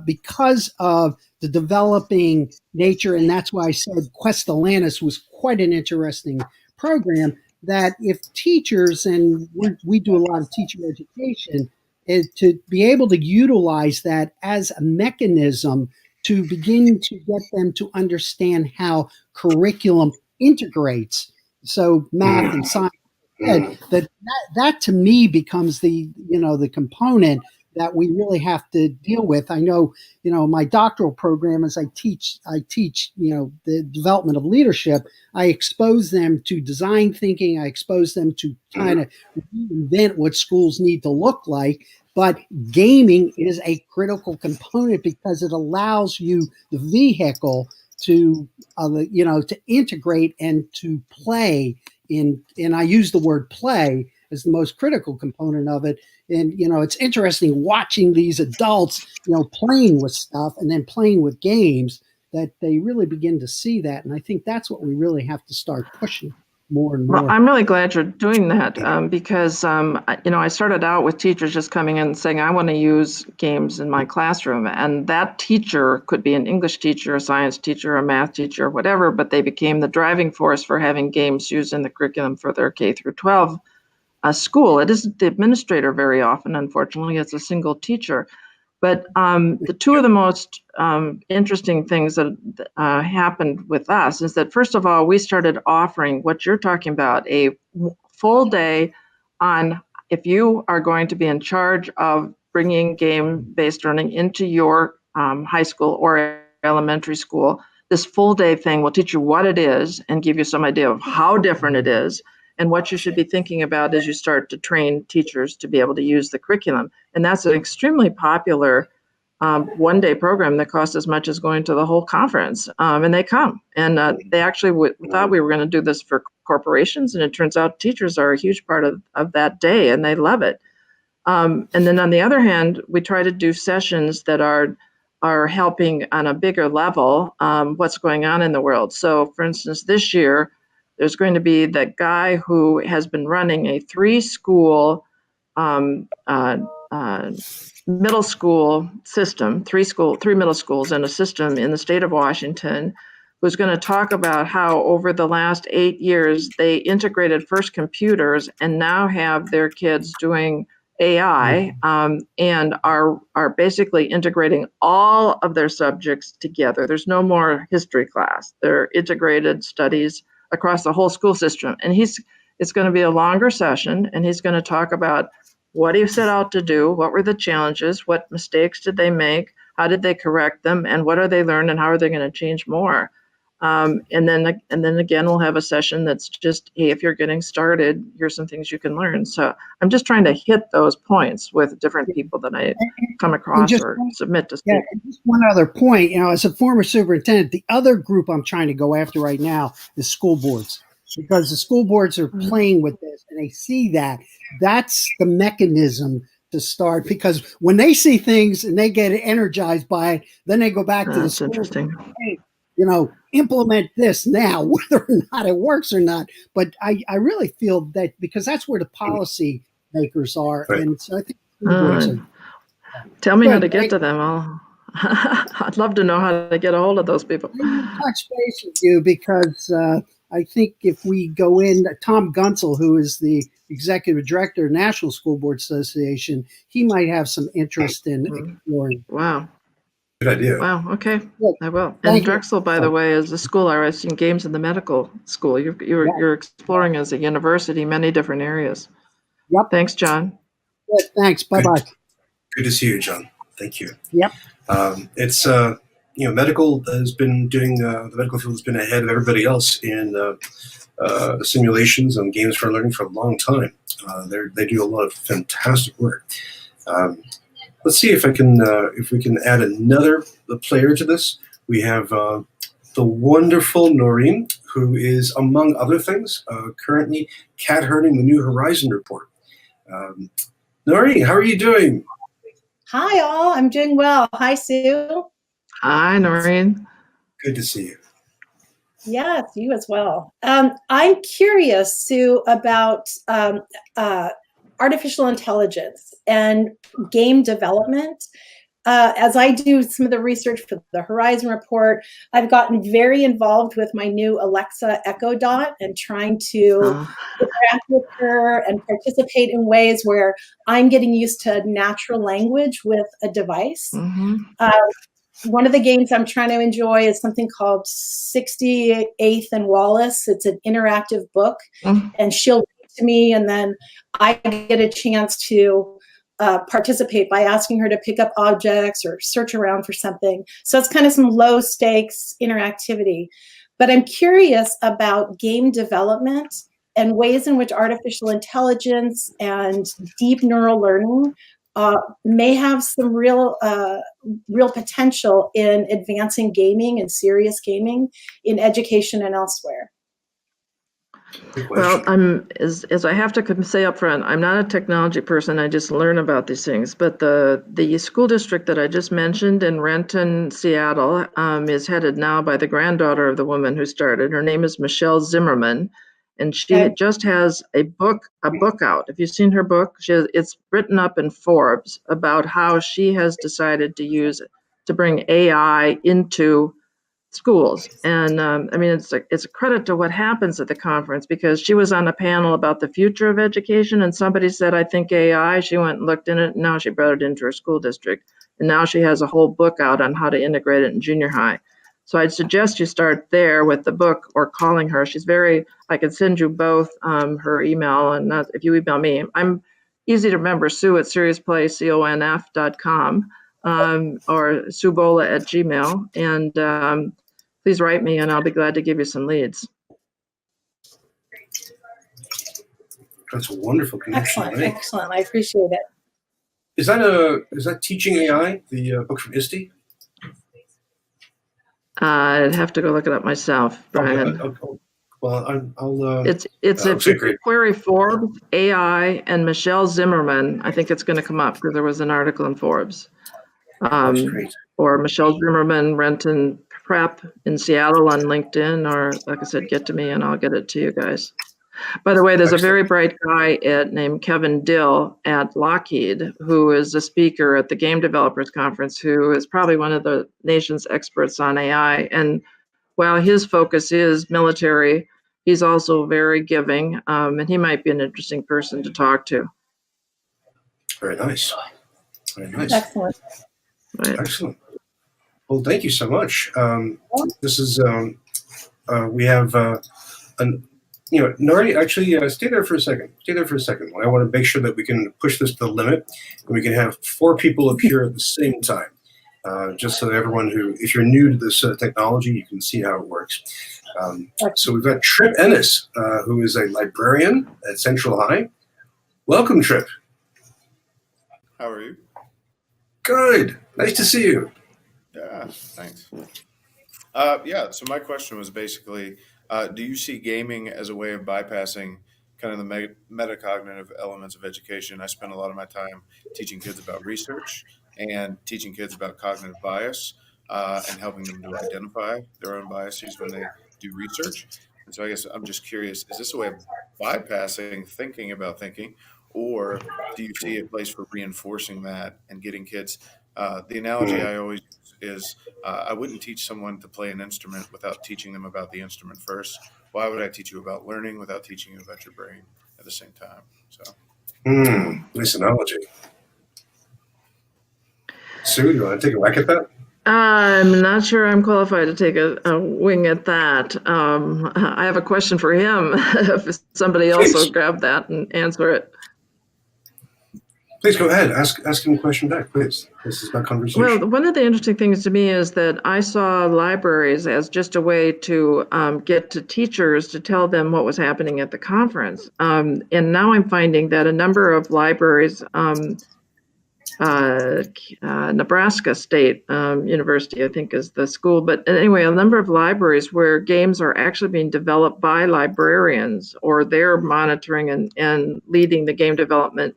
because of the developing nature, and that's why I said Quest Atlantis was quite an interesting program. That if teachers, and we do a lot of teacher education, is to be able to utilize that as a mechanism to begin to get them to understand how curriculum integrates. So math and science, that to me becomes the component that we really have to deal with. I know, my doctoral program, as I teach, the development of leadership. I expose them to design thinking. I expose them to kind of reinvent what schools need to look like. But gaming is a critical component because it allows you the vehicle to, to integrate and to play in. And I use the word play as the most critical component of it. And, it's interesting watching these adults, playing with stuff and then playing with games, that they really begin to see that. And I think that's what we really have to start pushing more and more. Well, I'm really glad you're doing that because, I started out with teachers just coming in and saying, I want to use games in my classroom. And that teacher could be an English teacher, a science teacher, a math teacher, whatever, but they became the driving force for having games used in the curriculum for their K through 12 school. It isn't the administrator very often, unfortunately, it's a single teacher. But the two of the most interesting things that happened with us is that, first of all, we started offering what you're talking about, a full day on if you are going to be in charge of bringing game-based learning into your high school or elementary school. This full day thing will teach you what it is and give you some idea of how different it is and what you should be thinking about as you start to train teachers to be able to use the curriculum. And that's an extremely popular one-day program that costs as much as going to the whole conference. And they come. And they actually thought we were going to do this for corporations, and it turns out teachers are a huge part of that day, and they love it. And then on the other hand, we try to do sessions that are helping on a bigger level what's going on in the world. So, for instance, this year, there's going to be that guy who has been running a three-school middle school system, three middle schools and a system in the state of Washington, who's going to talk about how over the last 8 years, they integrated first computers and now have their kids doing AI and are basically integrating all of their subjects together. There's no more history class. They're integrated studies across the whole school system. And it's going to be a longer session, and he's going to talk about what he set out to do, what were the challenges, what mistakes did they make, how did they correct them, and what are they learned, and how are they going to change more. And then again, we'll have a session that's just, hey, if you're getting started, here's some things you can learn. So I'm just trying to hit those points with different people that I come across or submit to speak. Yeah, just one other point, as a former superintendent, the other group I'm trying to go after right now is school boards, because the school boards are playing with this and they see that. That's the mechanism to start, because when they see things and they get energized by it, then they go back to the school. That's interesting. Hey, implement this now, whether or not it works or not. But I really feel that, because that's where the policy makers are. Right. And so I think school boards are. Tell me how to get to them. I'd love to know how to get a hold of those people. I will touch base with you, because I think if we go in, Tom Gunsel, who is the executive director of National School Board Association, he might have some interest in exploring. Wow. Good idea. Wow. Okay. Good. I will. Thank And Drexel, by the way, is a school. I was in games in the medical school. You're exploring as a university many different areas. Yep. Thanks, John. Good. Thanks. Bye-bye. Good to see you, John. Thank you. Yep. It's medical has been doing the medical field has been ahead of everybody else in simulations and games for learning for a long time. They do a lot of fantastic work. Let's see if we can add another player to this. We have the wonderful Noreen, who is, among other things, currently cat herding the New Horizon report. Noreen, how are you doing? Hi, all. I'm doing well. Hi, Sue. Hi, Noreen. Good to see you. Yes, you as well. I'm curious, Sue, about artificial intelligence and game development. As I do some of the research for the Horizon report, I've gotten very involved with my new Alexa Echo Dot and trying to interact with her and participate in ways where I'm getting used to natural language with a device. Mm-hmm. One of the games I'm trying to enjoy is something called 68th and Wallace. It's an interactive book, and she'll read to me, and then I get a chance to participate by asking her to pick up objects or search around for something. So it's kind of some low stakes interactivity. But I'm curious about game development and ways in which artificial intelligence and deep neural learning may have some real potential in advancing gaming and serious gaming in education and elsewhere. Well, as I have to say up front, I'm not a technology person. I just learn about these things. But the school district that I just mentioned in Renton, Seattle, is headed now by the granddaughter of the woman who started. Her name is Michelle Zimmerman, and she just has a book out. If you've seen her book, it's written up in Forbes about how she has decided to bring AI into schools. And it's a credit to what happens at the conference, because she was on a panel about the future of education, and somebody said, I think AI. She went and looked in it, and now she brought it into her school district. And now she has a whole book out on how to integrate it in junior high. So I'd suggest you start there with the book or calling her. I can send you both her email, and if you email me, I'm easy to remember, Sue at seriousplay.com, or Sue Bohle at Gmail. And please write me, and I'll be glad to give you some leads. That's a wonderful connection. Excellent. I appreciate it. Is that Teaching AI, the book from ISTE? I'd have to go look it up myself, Brian. Okay. Well, I'll. It's if you query Forbes, AI, and Michelle Zimmerman, I think it's going to come up, because there was an article in Forbes. That's great. Or Michelle Zimmerman, Renton Prep in Seattle on LinkedIn, or like I said, get to me and I'll get it to you guys. By the way, there's a very bright guy named Kevin Dill at Lockheed, who is a speaker at the Game Developers Conference, who is probably one of the nation's experts on AI. And while his focus is military, he's also very giving, and he might be an interesting person to talk to. Very nice. Very nice. Excellent. Right. Excellent. Well, thank you so much. This is we have Nari, actually, stay there for a second. Stay there for a second. I want to make sure that we can push this to the limit, and we can have 4 people appear at the same time, just so that everyone if you're new to this technology, you can see how it works. So we've got Trip Ennis, who is a librarian at Central High. Welcome, Trip. How are you? Good. Nice to see you. Yeah, thanks. So my question was basically, do you see gaming as a way of bypassing kind of the metacognitive elements of education? I spend a lot of my time teaching kids about research and teaching kids about cognitive bias and helping them to identify their own biases when they do research. And so I guess I'm just curious, is this a way of bypassing thinking about thinking, or do you see a place for reinforcing that and getting kids? The analogy I always use is I wouldn't teach someone to play an instrument without teaching them about the instrument first. Why would I teach you about learning without teaching you about your brain at the same time? So, Nice analogy. Sue, do you want to take a whack at that? I'm not sure I'm qualified to take a wing at that. I have a question for him. If somebody else will grab that and answer it. Please go ahead. Ask him a question back, please. This is about conversation. Well, one of the interesting things to me is that I saw libraries as just a way to get to teachers to tell them what was happening at the conference. And now I'm finding that a number of libraries, Nebraska State University, I think is the school. But anyway, a number of libraries where games are actually being developed by librarians, or they're monitoring and leading the game development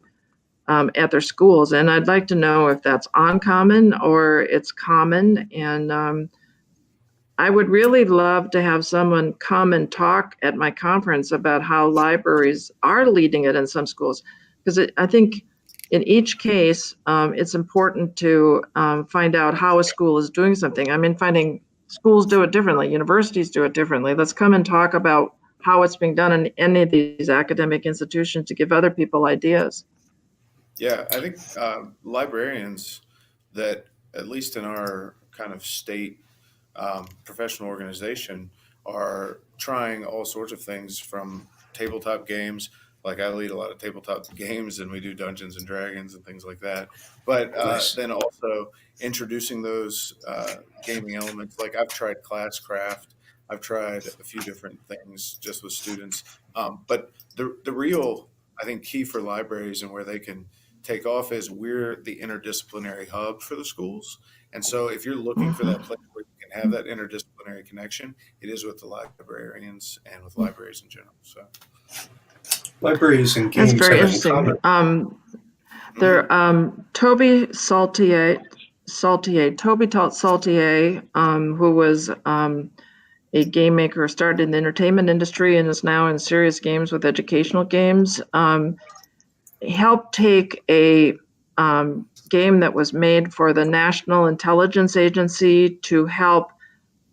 at their schools. And I'd like to know if that's uncommon or it's common. And I would really love to have someone come and talk at my conference about how libraries are leading it in some schools. Because I think in each case, it's important to find out how a school is doing something. I mean, finding schools do it differently, universities do it differently. Let's come and talk about how it's being done in any of these academic institutions to give other people ideas. Yeah, I think librarians that, at least in our kind of state professional organization, are trying all sorts of things from tabletop games. Like I lead a lot of tabletop games and we do Dungeons and Dragons and things like that. But Nice. then also introducing those gaming elements. Like I've tried Classcraft. I've tried a few different things just with students. But the real, I think, key for libraries and where they can take off is we're the interdisciplinary hub for the schools. And so if you're looking for that place where you can have that interdisciplinary connection, it is with the librarians and with libraries in general. So libraries and games That's very have in interesting. common. Toby Saltier, who was a game maker, started in the entertainment industry and is now in serious games with educational games. Helped take a game that was made for the National Intelligence Agency to help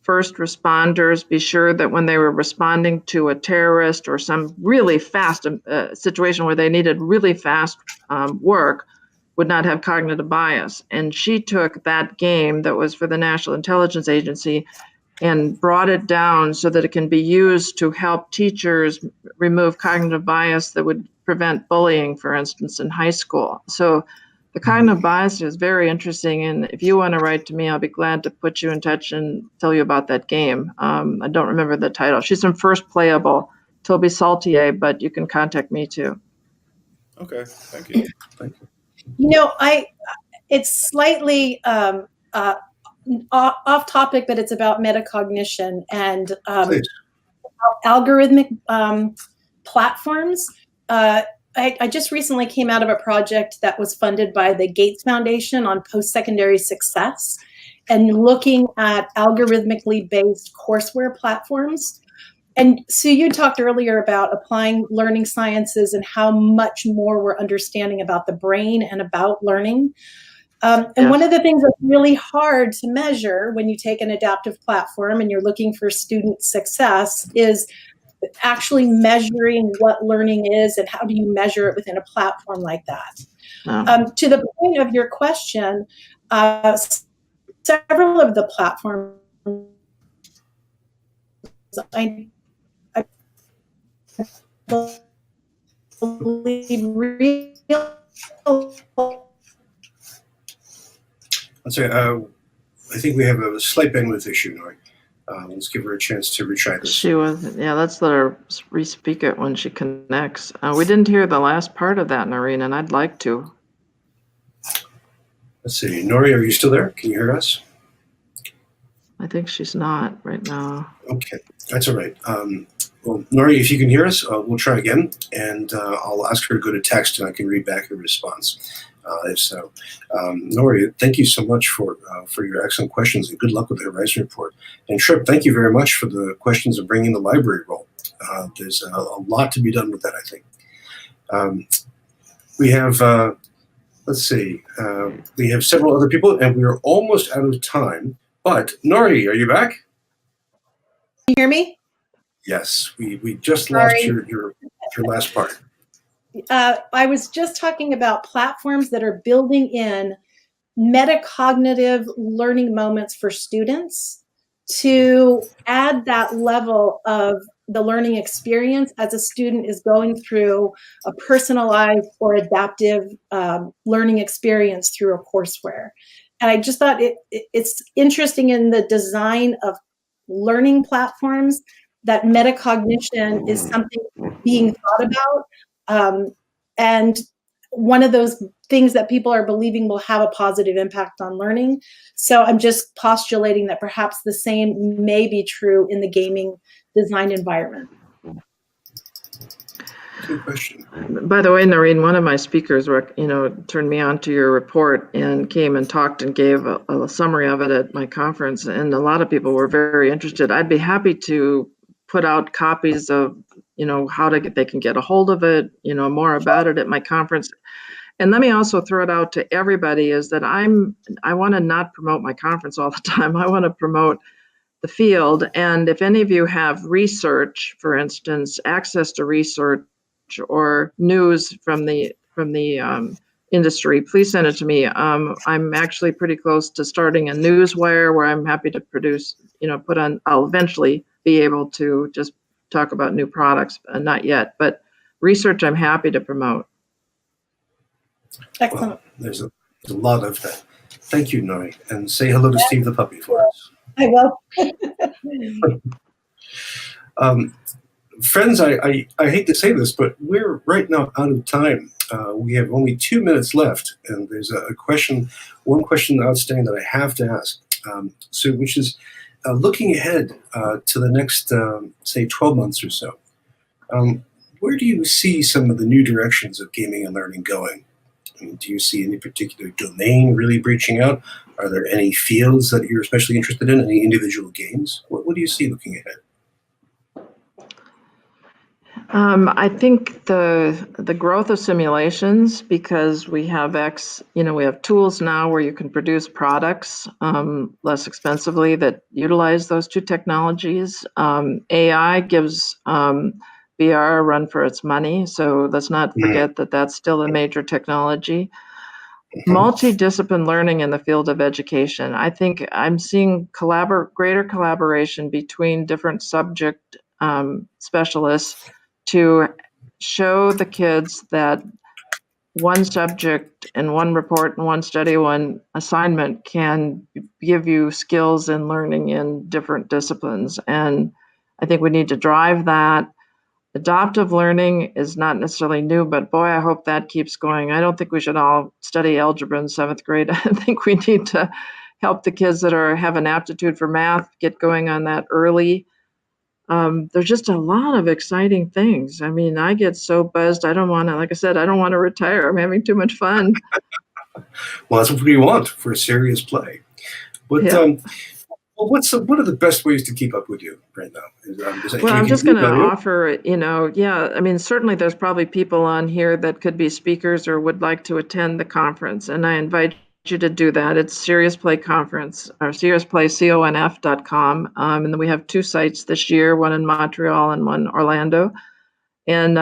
first responders be sure that when they were responding to a terrorist or some really fast situation where they needed really fast work, would not have cognitive bias. And she took that game that was for the National Intelligence Agency and brought it down so that it can be used to help teachers remove cognitive bias that would prevent bullying, for instance, in high school. So the cognitive bias is very interesting. And if you want to write to me, I'll be glad to put you in touch and tell you about that game. I don't remember the title. She's in First Playable, Toby Saltier, but you can contact me too. okay, thank you. Thank you. It's slightly off topic, but it's about metacognition and algorithmic platforms. I just recently came out of a project that was funded by the Gates Foundation on post-secondary success and looking at algorithmically based courseware platforms. And Sue, you talked earlier about applying learning sciences and how much more we're understanding about the brain and about learning. And one of the things that's really hard to measure when you take an adaptive platform and you're looking for student success is actually measuring what learning is and how do you measure it within a platform like that. To the point of your question, several of the platforms I Let's say, I think we have a slight bandwidth issue, Nori. Let's give her a chance to retry this. Let's let her re-speak it when she connects. We didn't hear the last part of that, Noreen, and I'd like to. Let's see. Nori, are you still there? Can you hear us? I think she's not right now. Okay, that's all right. Well, Nori, if you can hear us, we'll try again, and I'll ask her to go to text, and I can read back her response. If so, Nori, thank you so much for your excellent questions, and good luck with the Horizon Report. And Trip, thank you very much for the questions of bringing the library role. There's a lot to be done with that, I think. We have, let's see, we have several other people, and we are almost out of time. But Nori, are you back? Can you hear me? Yes, we just lost your last part. I was just talking about platforms that are building in metacognitive learning moments for students to add that level of the learning experience as a student is going through a personalized or adaptive learning experience through a courseware. And I just thought it's interesting in the design of learning platforms that metacognition is something being thought about. And one of those things that people are believing will have a positive impact on learning. So I'm just postulating that perhaps the same may be true in the gaming design environment. Good question. By the way, Noreen, one of my speakers, turned me on to your report and came and talked and gave a summary of it at my conference, and a lot of people were very interested. I'd be happy to put out copies of, how they can get a hold of it, more about it at my conference. And let me also throw it out to everybody is that I want to not promote my conference all the time. I want to promote the field. And if any of you have research, for instance, access to research or news from the industry, please send it to me. I'm actually pretty close to starting a newswire where I'm happy to produce, I'll eventually be able to just talk about new products, not yet, but research I'm happy to promote. Excellent. Well, there's a lot of that. Thank you, Nori, and say hello to Steve the puppy for us. I will. Friends, I hate to say this, but we're right now out of time. We have only 2 minutes left, and there's one question outstanding that I have to ask. So, which is looking ahead to the next, say, 12 months or so. Where do you see some of the new directions of gaming and learning going? I mean, do you see any particular domain really breaching out? Are there any fields that you're especially interested in? Any individual games? What do you see looking ahead? I think the growth of simulations, because we have we have tools now where you can produce products less expensively that utilize those two technologies. AI gives VR a run for its money, so let's not forget that that's still a major technology. Multidiscipline learning in the field of education. I think I'm seeing greater collaboration between different subject specialists to show the kids that one subject and one report and one study, one assignment can give you skills in learning in different disciplines. And I think we need to drive that. Adaptive learning is not necessarily new, but boy, I hope that keeps going. I don't think we should all study algebra in 7th grade. I think we need to help the kids that have an aptitude for math get going on that early. There's just a lot of exciting things. I mean, I get so buzzed. I don't want to retire. I'm having too much fun. Well, that's what we want for serious play. But what are the best ways to keep up with you right now? I'm just going to offer, I mean, certainly there's probably people on here that could be speakers or would like to attend the conference, and I invite you to do that. It's Serious Play Conference, or seriousplayconf.com. And then we have 2 sites this year, one in Montreal and one Orlando. And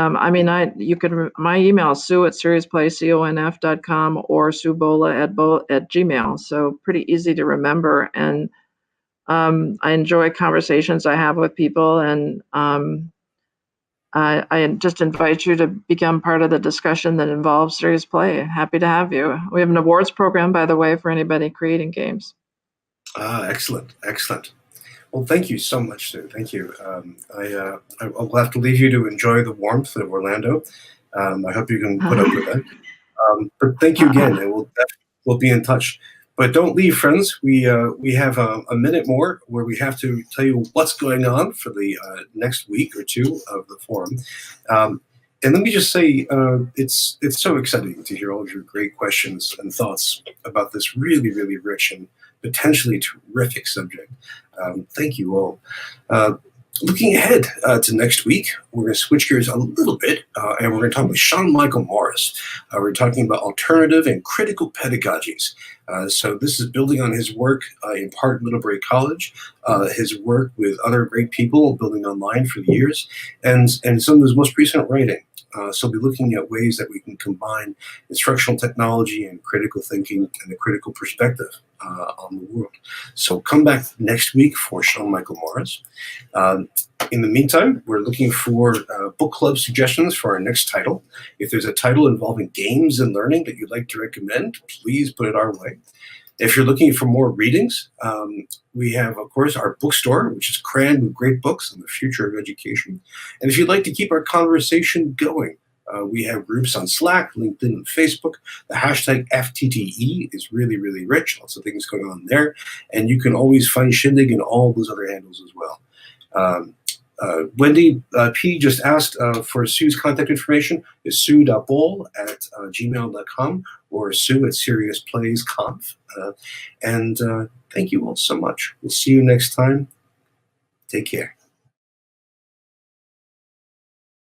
you can, my email is sue@seriousplayconf.com or suebohle@gmail. So pretty easy to remember. And I enjoy conversations I have with people, and I just invite you to become part of the discussion that involves serious play. Happy to have you. We have an awards program, by the way, for anybody creating games. Excellent, excellent. Well, thank you so much, Sue. Thank you. I will have to leave you to enjoy the warmth of Orlando. I hope you can put up with that. But thank you again, and we'll be in touch. But don't leave, friends. We have a minute more where we have to tell you what's going on for the next week or two of the forum. And let me just say, it's so exciting to hear all of your great questions and thoughts about this really, really rich and potentially terrific subject. Thank you all. Looking ahead to next week, we're going to switch gears a little bit, and we're going to talk with Sean Michael Morris. We're talking about alternative and critical pedagogies. So this is building on his work in part at Middlebury College, his work with other great people building online for years, and some of his most recent writing. So we'll be looking at ways that we can combine instructional technology and critical thinking and a critical perspective on the world. So come back next week for Sean Michael Morris. In the meantime, we're looking for book club suggestions for our next title. If there's a title involving games and learning that you'd like to recommend, please put it our way. If you're looking for more readings, we have, of course, our bookstore, which is crammed with great books on the future of education. And if you'd like to keep our conversation going, we have groups on Slack, LinkedIn, and Facebook. The hashtag FTTE is really, really rich. Lots of things going on there. And you can always find Shindig and all those other handles as well. Wendy P. just asked for Sue's contact information. Is sue.bohl@gmail.com or sue@seriousplaysconf. And thank you all so much. We'll see you next time. Take care.